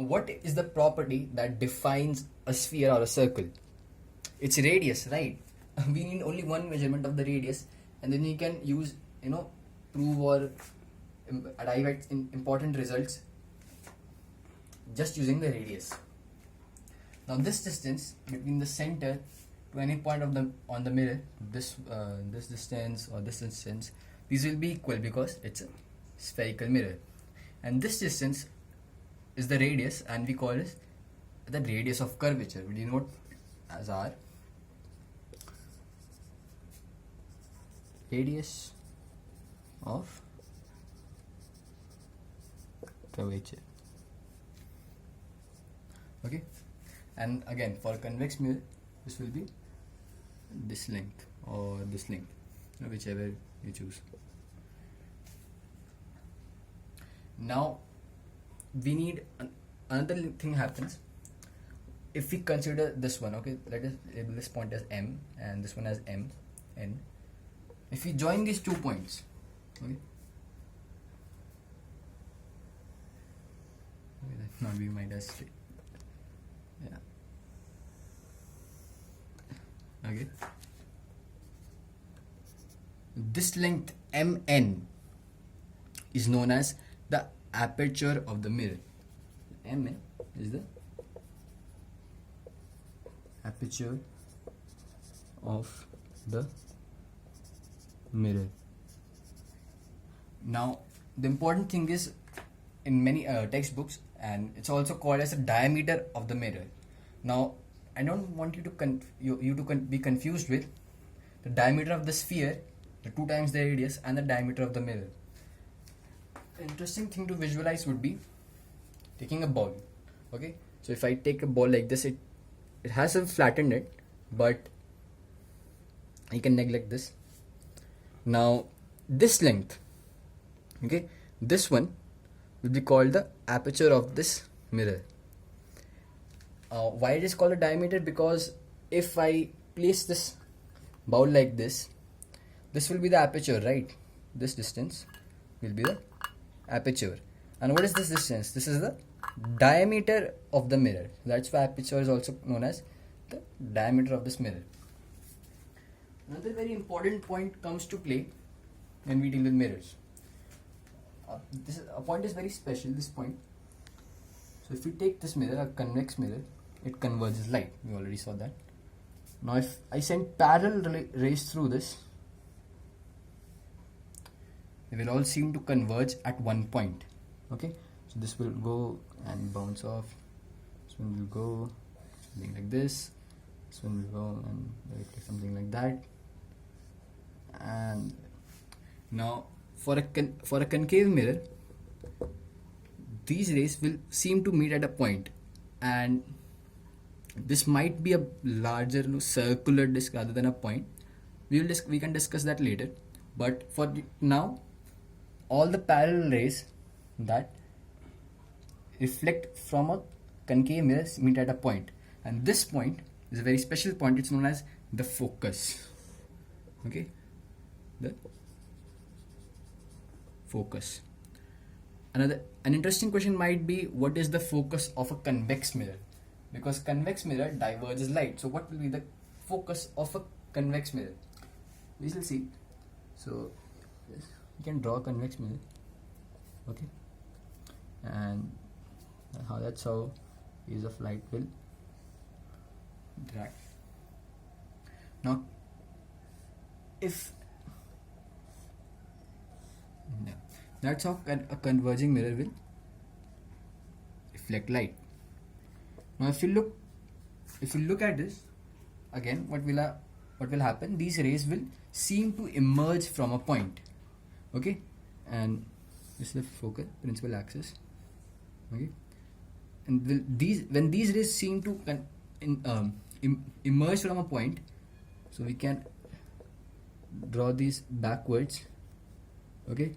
what is the property that defines a sphere or a circle? It's radius, right? We need only one measurement of the radius, and then you can use, prove or arrive at important results just using the radius. Now this distance between the center to any point of the on the mirror, this distance or this distance, these will be equal because it's a spherical mirror, and this distance is the radius, and we call it the radius of curvature. We denote as r radius of curvature. Okay, and again for convex mirror, this will be this length or this length, whichever you choose. Now we need another thing happens if we consider this one. Okay, let us label this point as M and this one as M, N. If we join these 2 points, okay, that not be my dust. Yeah. Okay. This length MN is known as the aperture of the mirror. MN is the aperture of the mirror. Now the important thing is, in many textbooks, and it's also called as the diameter of the mirror. Now I don't want you to be confused with the diameter of the sphere, the 2 times the radius, and the diameter of the mirror. An interesting thing to visualize would be taking a ball. Okay, so if I take a ball like this, it has a flattened end, but you can neglect this. Now this length, okay, this one will be called the aperture of this mirror. Why it is called a diameter? Because if I place this bowl like this will be the aperture, right? This distance will be the aperture. And what is this distance? This is the diameter of the mirror. That's why aperture is also known as the diameter of this mirror. Another very important point comes to play when we deal with mirrors. A point is very special, this point. So if we take this mirror, a convex mirror, it converges light. We already saw that. Now if I send parallel rays through this, they will all seem to converge at one point. Okay, so this will go and bounce off. This one will go something like this. This one will go and something like that. And now for a concave mirror, these rays will seem to meet at a point, and this might be a larger circular disc rather than a point. We can discuss that later, but for now, all the parallel rays that reflect from a concave mirror meet at a point, and this point is a very special point. It's known as the focus. Okay, the focus. An interesting question might be, what is the focus of a convex mirror? Because convex mirror diverges light. So what will be the focus of a convex mirror? We shall see. So yes, we can draw a convex mirror. Okay, and that's how rays of light will interact. Now that's how a converging mirror will reflect light. Now if you look at this again, what will happen? These rays will seem to emerge from a point. Okay, and this is the focal principal axis. Okay, and when these rays seem to emerge from a point, so we can draw these backwards. Okay,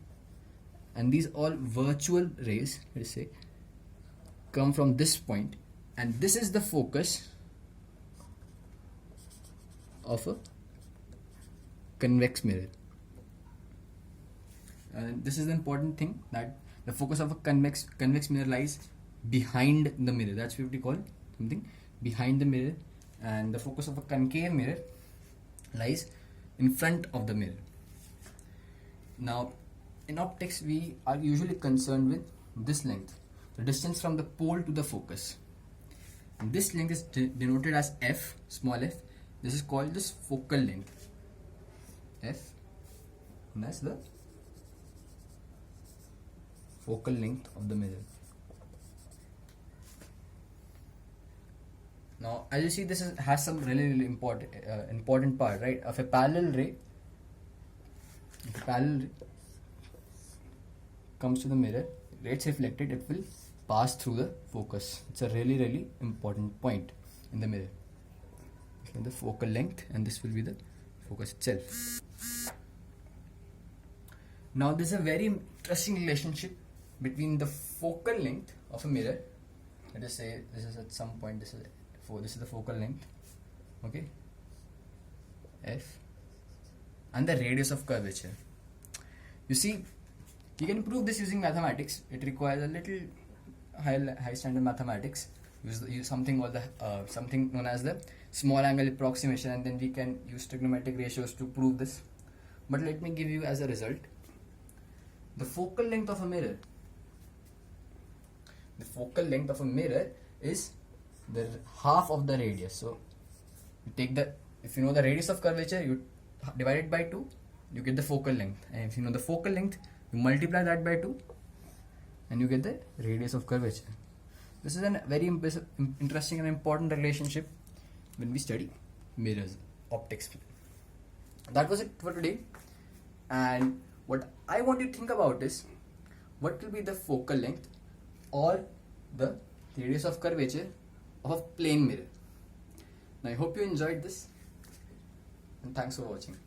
and these all virtual rays, let's say, come from this point, and this is the focus of a convex mirror. And this is the important thing, that the focus of a convex mirror lies behind the mirror. That's what we call something behind the mirror, and the focus of a concave mirror lies in front of the mirror. Now, in optics, we are usually concerned with this length, the distance from the pole to the focus. And this length is denoted as f, small f. This is called this focal length, f, and that's the focal length of the mirror. Now, as you see, this has some really important part, right? Of a parallel ray, if a parallel ray comes to the mirror, it's reflected, it will pass through the focus. It's a really important point in the mirror. So the focal length, and this will be the focus itself. Now, there's a very interesting relationship between the focal length of a mirror. Let us say this is at some point, this is the focal length, okay, f, and the radius of curvature. You see, you can prove this using mathematics. It requires a little high standard mathematics. Use something called something known as the small angle approximation, and then we can use trigonometric ratios to prove this. But let me give you as a result the focal length of a mirror. The focal length of a mirror is the half of the radius. So you take if you know the radius of curvature, you divide it by 2, you get the focal length. And if you know the focal length, you multiply that by 2 and you get the radius of curvature. This is a very interesting and important relationship when we study mirrors, optics. That was it for today. And what I want you to think about is what will be the focal length or the radius of curvature of a plane mirror. Now, I hope you enjoyed this, and thanks for watching.